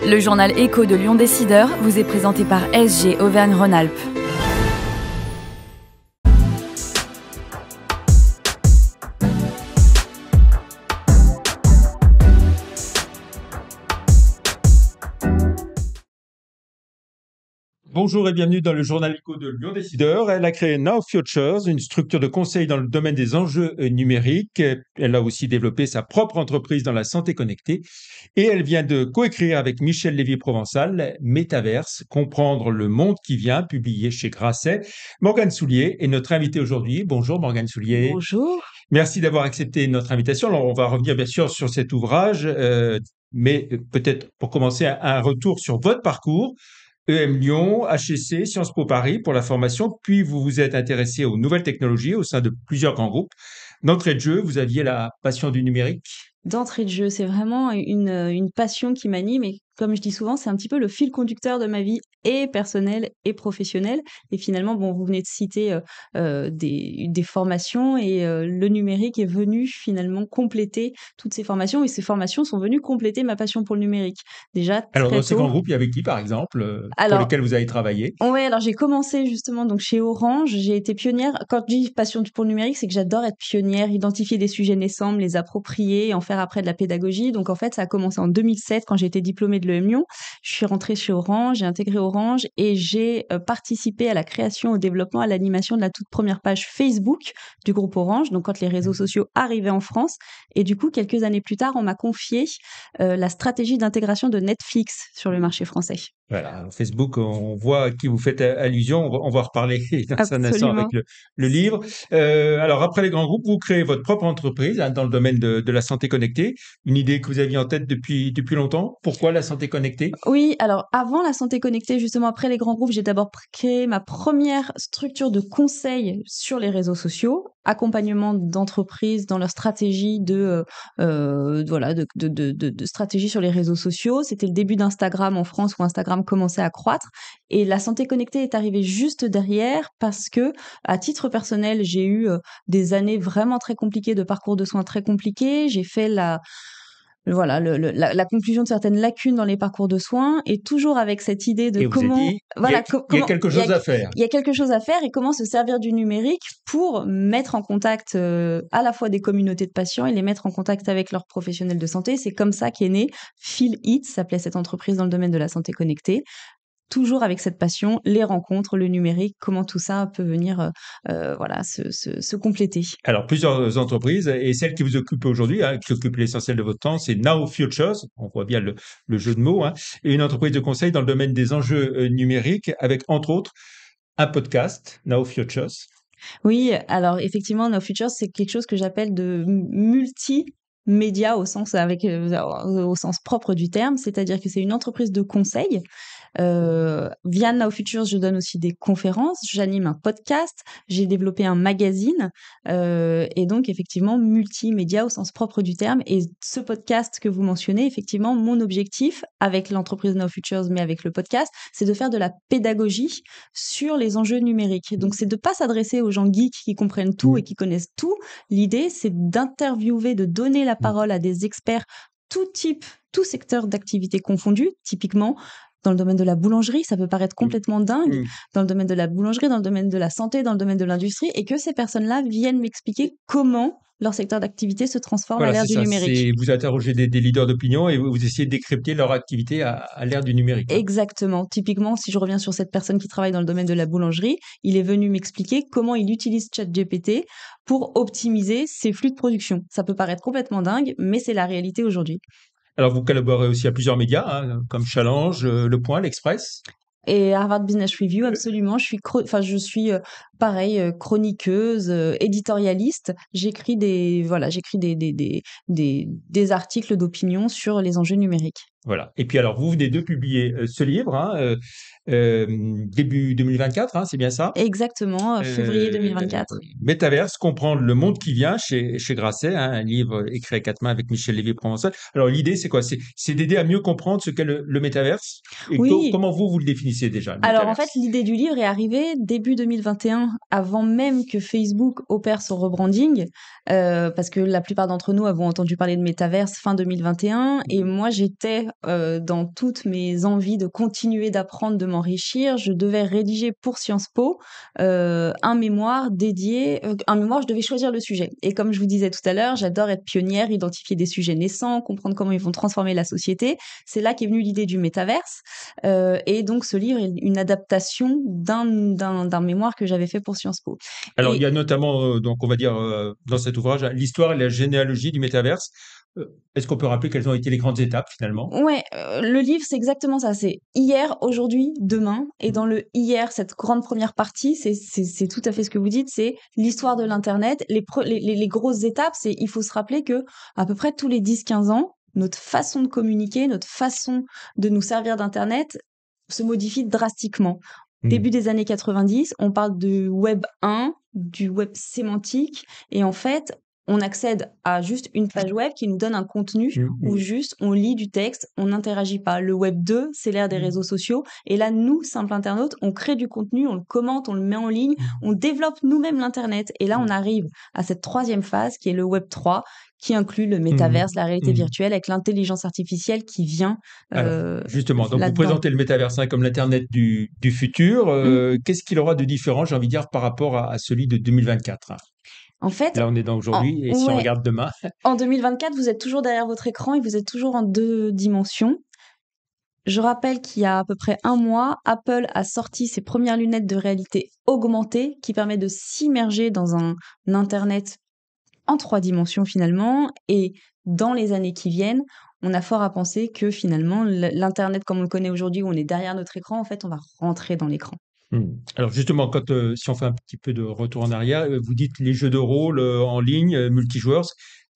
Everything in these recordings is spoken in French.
Le journal Écho de Lyon Décideur vous est présenté par SG Auvergne-Rhône-Alpes. Bonjour et bienvenue dans le journal Écho de Lyon Décideur. Elle a créé Now Futures, une structure de conseil dans le domaine des enjeux numériques. Elle a aussi développé sa propre entreprise dans la santé connectée. Et elle vient de coécrire avec Michel Lévy-Provençal Métaverse, comprendre le monde qui vient, publié chez Grasset. Morgane Soulier est notre invitée aujourd'hui. Bonjour Morgane Soulier. Bonjour. Merci d'avoir accepté notre invitation. Alors on va revenir bien sûr sur cet ouvrage, mais peut-être pour commencer un retour sur votre parcours. EM Lyon, HEC, Sciences Po Paris pour la formation, puis vous vous êtes intéressé aux nouvelles technologies au sein de plusieurs grands groupes. D'entrée de jeu, vous aviez la passion du numérique. D'entrée de jeu, c'est vraiment une passion qui m'anime et comme je dis souvent, c'est un petit peu le fil conducteur de ma vie et personnelle et professionnelle. Et finalement, bon, vous venez de citer des formations et le numérique est venu finalement compléter toutes ces formations et ces formations sont venues compléter ma passion pour le numérique. Déjà Alors très dans ces grands tôt. groupes, il y avait qui par exemple, pour Alors, lesquels vous avez travaillé? ouais, alors j'ai commencé justement donc chez Orange, j'ai été pionnière. Quand je dis passion pour le numérique, c'est que j'adore être pionnière, identifier des sujets naissants, me les approprier, en faire après de la pédagogie. Donc en fait, ça a commencé en 2007 quand j'ai été diplômée de l'EM Lyon. Je suis rentrée chez Orange, j'ai intégré Orange et j'ai participé à la création, au développement, à l'animation de la toute première page Facebook du groupe Orange. Donc quand les réseaux sociaux arrivaient en France et du coup quelques années plus tard, on m'a confié la stratégie d'intégration de Netflix sur le marché français. Voilà, Facebook, on voit à qui vous faites allusion. On va reparler dans un instant avec Absolument. le livre. Alors, après les grands groupes, vous créez votre propre entreprise dans le domaine de la santé connectée. Une idée que vous aviez en tête depuis longtemps. Pourquoi la santé connectée? Oui, alors avant la santé connectée, justement après les grands groupes, j'ai d'abord créé ma première structure de conseil sur les réseaux sociaux, accompagnement d'entreprises dans leur stratégie de stratégie sur les réseaux sociaux. C'était le début d'Instagram en France où Instagram commençait à croître et la santé connectée est arrivée juste derrière parce que à titre personnel, j'ai eu des années vraiment très compliquées de parcours de soins très compliqués. J'ai fait la conclusion de certaines lacunes dans les parcours de soins et toujours avec cette idée de Et vous avez comment, dit, voilà, il y a comment quelque chose à faire. il y a quelque chose à faire et comment se servir du numérique pour mettre en contact à la fois des communautés de patients et les mettre en contact avec leurs professionnels de santé. C'est comme ça qu'est né Feel It, s'appelait cette entreprise dans le domaine de la santé connectée. Toujours avec cette passion, les rencontres, le numérique, comment tout ça peut venir se compléter. Alors, plusieurs entreprises et celle qui vous occupe aujourd'hui, qui occupe l'essentiel de votre temps, c'est Now Futures. On voit bien le jeu de mots, et une entreprise de conseil dans le domaine des enjeux numériques avec, entre autres, un podcast, Now Futures. Oui, alors effectivement, No Futures, c'est quelque chose que j'appelle de multimédia au sens propre du terme, c'est-à-dire que c'est une entreprise de conseil. Via Now Futures, je donne aussi des conférences, j'anime un podcast, j'ai développé un magazine et donc effectivement multimédia au sens propre du terme. Et ce podcast que vous mentionnez, effectivement, mon objectif avec l'entreprise Now Futures, mais avec le podcast, c'est de faire de la pédagogie sur les enjeux numériques. Donc c'est de pas s'adresser aux gens geeks qui comprennent tout et qui connaissent tout. L'idée, c'est d'interviewer, de donner la parole à des experts tout type, tout secteur d'activité confondu, typiquement dans le domaine de la boulangerie, ça peut paraître complètement dingue, dans le domaine de la boulangerie, dans le domaine de la santé, dans le domaine de l'industrie, et que ces personnes-là viennent m'expliquer comment leur secteur d'activité se transforme à Voilà, l'ère c'est du ça. numérique. Vous interrogez des leaders d'opinion et vous essayez de décrypter leur activité à l'ère du numérique. Exactement. Typiquement, si je reviens sur cette personne qui travaille dans le domaine de la boulangerie, il est venu m'expliquer comment il utilise ChatGPT pour optimiser ses flux de production. Ça peut paraître complètement dingue, mais c'est la réalité aujourd'hui. Alors, vous collaborez aussi à plusieurs médias, comme Challenge, Le Point, l'Express. Et Harvard Business Review, absolument. Je suis pareil, chroniqueuse, éditorialiste. J'écris des articles d'opinion sur les enjeux numériques. Voilà. Et puis alors, vous venez de publier ce livre, début 2024, c'est bien ça? Exactement, février 2024. Métaverse, comprendre le monde qui vient chez Grasset, un livre écrit à quatre mains avec Michel Lévy-Provençal. Alors l'idée, c'est quoi? C'est d'aider à mieux comprendre ce qu'est le métaverse. Et Oui. comment vous le définissez déjà, le Alors en fait, métaverse? l'idée du livre est arrivée début 2021, avant même que Facebook opère son rebranding, parce que la plupart d'entre nous avons entendu parler de métaverse fin 2021 et moi j'étais dans toutes mes envies de continuer d'apprendre, de m'enrichir, je devais rédiger pour Sciences Po un mémoire dédié, un mémoire, je devais choisir le sujet. Et comme je vous disais tout à l'heure, j'adore être pionnière, identifier des sujets naissants, comprendre comment ils vont transformer la société. C'est là qu'est venue l'idée du métaverse. Et donc, ce livre est une adaptation d'un mémoire que j'avais fait pour Sciences Po. Alors, il y Et a notamment, donc, on va dire, dans cet ouvrage, l'histoire et la généalogie du métaverse. Est-ce qu'on peut rappeler quelles ont été les grandes étapes finalement? ouais, le livre, c'est exactement ça. C'est hier, aujourd'hui, demain. Et dans le hier, cette grande première partie, c'est tout à fait ce que vous dites. C'est l'histoire de l'Internet. Les grosses étapes, c'est il faut se rappeler que à peu près tous les 10-15 ans, notre façon de communiquer, notre façon de nous servir d'Internet se modifie drastiquement. Début des années 90, on parle du Web 1, du web sémantique. Et en fait, on accède à juste une page web qui nous donne un contenu où juste on lit du texte, on n'interagit pas. Le web 2, c'est l'ère des réseaux sociaux. Et là, nous, simples internautes, on crée du contenu, on le commente, on le met en ligne, on développe nous-mêmes l'Internet. Et là, on arrive à cette troisième phase qui est le web 3, qui inclut le métaverse, la réalité virtuelle, avec l'intelligence artificielle qui vient Alors, justement, donc vous là-dedans. présentez le métaverse comme l'Internet du futur. Qu'est-ce qu'il aura de différent, j'ai envie de dire, par rapport à celui de 2024? En fait, Là, on est dans aujourd'hui, et si on ouais, regarde demain, en 2024, vous êtes toujours derrière votre écran et vous êtes toujours en 2 dimensions. Je rappelle qu'il y a à peu près 1 mois, Apple a sorti ses premières lunettes de réalité augmentée qui permettent de s'immerger dans un Internet en 3 dimensions finalement. Et dans les années qui viennent, on a fort à penser que finalement, l'Internet comme on le connaît aujourd'hui, où on est derrière notre écran, en fait, on va rentrer dans l'écran. Alors justement, si on fait un petit peu de retour en arrière, vous dites les jeux de rôle en ligne, multijoueurs,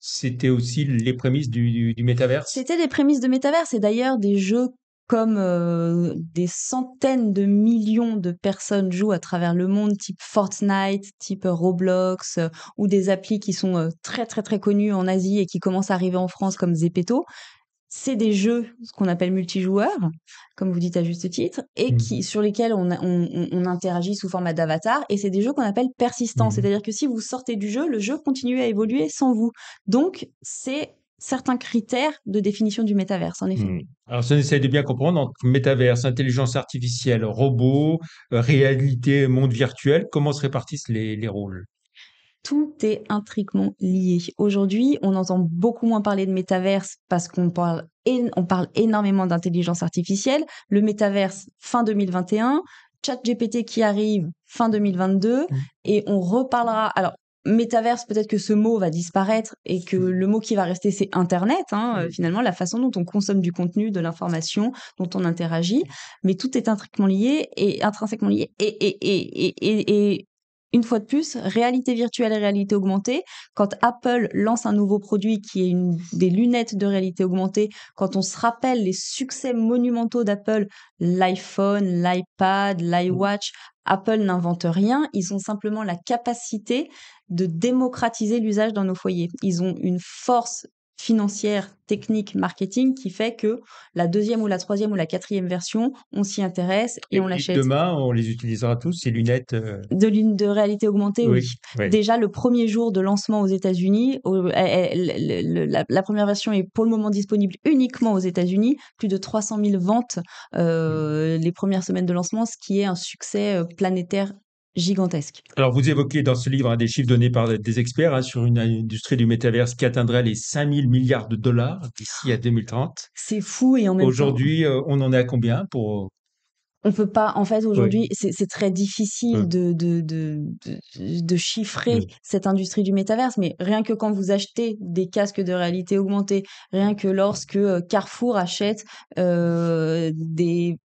c'était aussi les prémices du métaverse? C'était des prémices de métaverse et d'ailleurs des jeux comme des centaines de millions de personnes jouent à travers le monde, type Fortnite, type Roblox, ou des applis qui sont très très très connues en Asie et qui commencent à arriver en France comme Zepeto. C'est des jeux, ce qu'on appelle multijoueurs, comme vous dites à juste titre, et sur lesquels on interagit sous format d'avatar. Et c'est des jeux qu'on appelle persistants, c'est-à-dire que si vous sortez du jeu, le jeu continue à évoluer sans vous. Donc, c'est certains critères de définition du métaverse, en effet. Alors, ça, on essaye de bien comprendre entre métaverse, intelligence artificielle, robots, réalité, monde virtuel. Comment se répartissent les rôles? Tout est intriquement lié. Aujourd'hui, on entend beaucoup moins parler de métaverse parce on parle énormément d'intelligence artificielle. Le métaverse, fin 2021, ChatGPT qui arrive fin 2022, et on reparlera. Alors, métaverse, peut-être que ce mot va disparaître et que le mot qui va rester, c'est Internet, finalement, la façon dont on consomme du contenu, de l'information, dont on interagit. Mais tout est intrinsèquement lié et une fois de plus, réalité virtuelle et réalité augmentée. Quand Apple lance un nouveau produit qui est des lunettes de réalité augmentée, quand on se rappelle les succès monumentaux d'Apple, l'iPhone, l'iPad, l'iWatch, Apple n'invente rien. Ils ont simplement la capacité de démocratiser l'usage dans nos foyers. Ils ont une force financière, technique, marketing qui fait que la 2e ou la 3e ou la 4e version, on s'y intéresse et on l'achète. Demain, on les utilisera tous, ces lunettes. De réalité augmentée, oui. Oui. Déjà, le premier jour de lancement aux États-Unis, la première version est pour le moment disponible uniquement aux États-Unis. Plus de 300 000 ventes les premières semaines de lancement, ce qui est un succès planétaire gigantesque. Alors, vous évoquez dans ce livre des chiffres donnés par des experts sur une industrie du métaverse qui atteindrait les 5 000 milliards de dollars d'ici à 2030. C'est fou et en même temps... Aujourd'hui, on en est à combien pour... On peut pas, en fait, aujourd'hui, c'est très difficile de chiffrer cette industrie du métaverse, mais rien que quand vous achetez des casques de réalité augmentée, rien que lorsque Carrefour achète des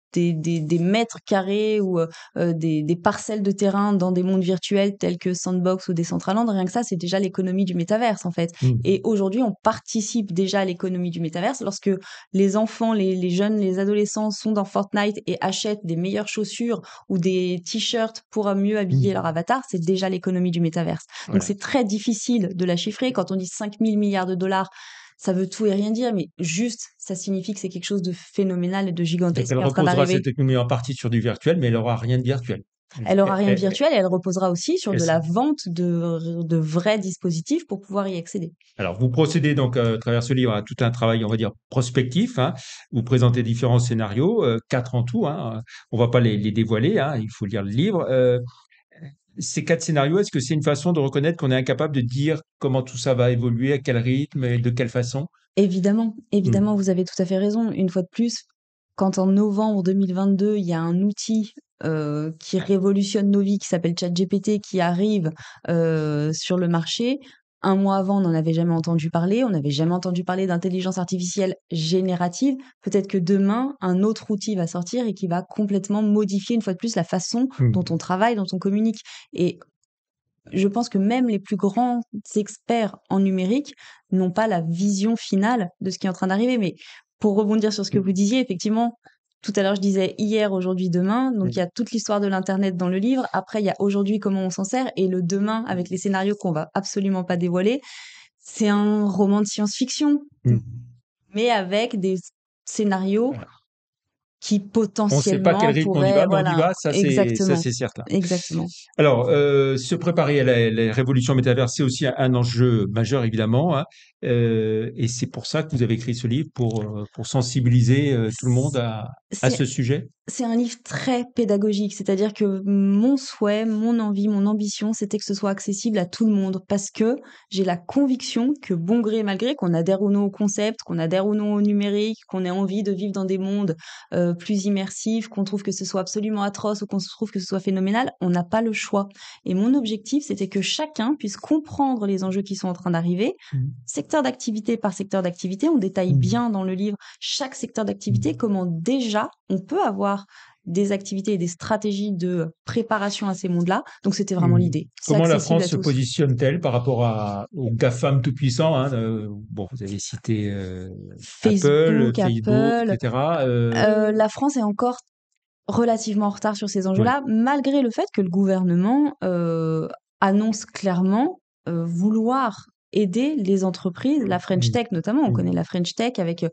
mètres carrés ou des parcelles de terrain dans des mondes virtuels tels que Sandbox ou Decentraland, rien que ça, c'est déjà l'économie du métaverse, en fait. Et aujourd'hui, on participe déjà à l'économie du métaverse lorsque les enfants, les jeunes, les adolescents sont dans Fortnite et achètent des meilleures chaussures ou des t-shirts pour mieux habiller leur avatar, c'est déjà l'économie du métaverse. Donc c'est très difficile de la chiffrer. Quand on dit 5 000 milliards de dollars, ça veut tout et rien dire, mais juste, ça signifie que c'est quelque chose de phénoménal et de gigantesque. Elle reposera cette économie en partie sur du virtuel, mais elle n'aura rien de virtuel. Elle aura rien de Et- virtuel et elle reposera aussi sur et de ça. la vente de vrais dispositifs pour pouvoir y accéder. Alors, vous procédez donc à travers ce livre à tout un travail, on va dire, prospectif, hein. Vous présentez différents scénarios, 4 en tout, hein. On va pas les dévoiler, hein. Il faut lire le livre. Ces 4 scénarios, est-ce que c'est une façon de reconnaître qu'on est incapable de dire comment tout ça va évoluer, à quel rythme et de quelle façon? Évidemment, Hmm. évidemment, vous avez tout à fait raison. Une fois de plus, quand en novembre 2022, il y a un outil qui révolutionne nos vies, qui s'appelle ChatGPT, qui arrive sur le marché, un mois avant, on n'en avait jamais entendu parler. On n'avait jamais entendu parler d'intelligence artificielle générative. Peut-être que demain, un autre outil va sortir et qui va complètement modifier une fois de plus la façon Hmm. dont on travaille, dont on communique. Et je pense que même les plus grands experts en numérique n'ont pas la vision finale de ce qui est en train d'arriver. Mais pour rebondir sur ce que vous disiez, effectivement, tout à l'heure, je disais hier, aujourd'hui, demain. Donc, il y a toute l'histoire de l'Internet dans le livre. Après, il y a aujourd'hui comment on s'en sert et le demain avec les scénarios qu'on va absolument pas dévoiler. C'est un roman de science-fiction, Hmm. mais avec des scénarios Voilà. qui On ne sait pas quel potentiellement rythme on y va, pourraient, mais on y voilà, va, ça exactement, c'est certain. exactement. Alors, se préparer à la révolution métaverse, c'est aussi un enjeu majeur, évidemment, hein. Et c'est pour ça que vous avez écrit ce livre, pour sensibiliser tout le monde à C'est ce sujet. C'est un livre très pédagogique, c'est-à-dire que mon souhait, mon envie, mon ambition, c'était que ce soit accessible à tout le monde parce que j'ai la conviction que bon gré mal gré, qu'on adhère ou non au concept, qu'on adhère ou non au numérique, qu'on ait envie de vivre dans des mondes plus immersifs, qu'on trouve que ce soit absolument atroce ou qu'on se trouve que ce soit phénoménal, on n'a pas le choix. Et mon objectif, c'était que chacun puisse comprendre les enjeux qui sont en train d'arriver, Mmh. secteur d'activité par secteur d'activité. On détaille Mmh. bien dans le livre chaque secteur d'activité, comment déjà on peut avoir des activités et des stratégies de préparation à ces mondes-là. Donc c'était vraiment Mmh. l'idée. C'est Comment la accessible France à se tous. positionne-t-elle par rapport aux GAFAM tout-puissants, hein, bon, vous avez cité Apple, Facebook, Facebook, Apple, etc. la France est encore relativement en retard sur ces Oui. enjeux-là, malgré le fait que le gouvernement annonce clairement vouloir aider les entreprises, la French Mmh. Tech notamment. On connaît Mmh. la French Tech avec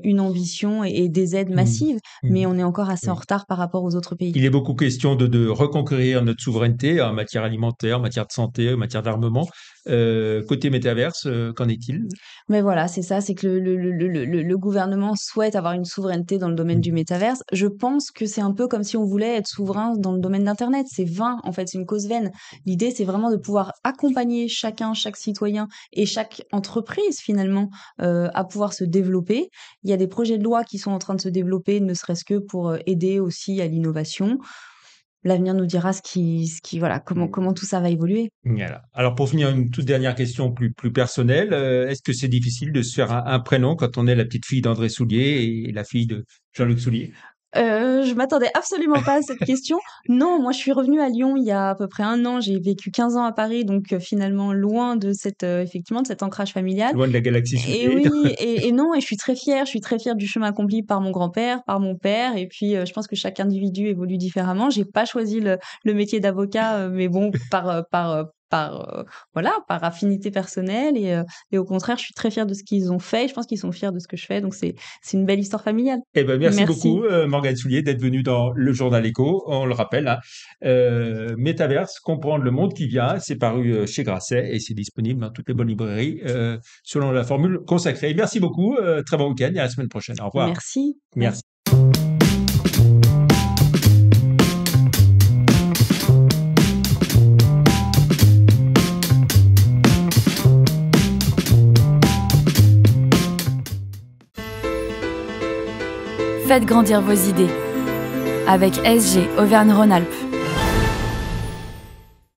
une ambition et des aides Mmh. massives, mais Mmh. on est encore assez en Oui. retard par rapport aux autres pays. Il est beaucoup question de reconquérir notre souveraineté en matière alimentaire, en matière de santé, en matière d'armement. Côté métaverse, qu'en est-il? Mais voilà, c'est ça, c'est que le gouvernement souhaite avoir une souveraineté dans le domaine du Mmh. métaverse. Je pense que c'est un peu comme si on voulait être souverain dans le domaine d'Internet. C'est vain, en fait, c'est une cause vaine. L'idée, c'est vraiment de pouvoir accompagner chacun, chaque citoyen et chaque entreprise, finalement, à pouvoir se développer. Il y a des projets de loi qui sont en train de se développer, ne serait-ce que pour aider aussi à l'innovation. L'avenir nous dira voilà, comment tout ça va évoluer. Voilà. Alors pour finir, une toute dernière question plus personnelle. Est-ce que c'est difficile de se faire un prénom quand on est la petite fille d'André Soulier et la fille de Jean-Luc Soulier? Je m'attendais absolument pas à cette question. Non, moi je suis revenue à Lyon il y a à peu près 1 an. J'ai vécu 15 ans à Paris, donc finalement loin de effectivement de cet ancrage familial. Loin de la galaxie Et Soulier. oui, et non, et je suis très fière du chemin accompli par mon grand-père, par mon père, et puis je pense que chaque individu évolue différemment. J'ai pas choisi le métier d'avocat, mais bon, voilà, par affinité personnelle, et au contraire, je suis très fière de ce qu'ils ont fait. Je pense qu'ils sont fiers de ce que je fais, donc c'est une belle histoire familiale. Eh ben, merci Merci, beaucoup, Morgane Soulier, d'être venue dans le journal Écho. On le rappelle, hein, Métaverse, comprendre le monde qui vient. C'est paru chez Grasset et c'est disponible dans toutes les bonnes librairies, selon la formule consacrée. Merci beaucoup. Très bon week-end et à la semaine prochaine. Au revoir. merci. Merci. Faites grandir vos idées avec SG Auvergne-Rhône-Alpes.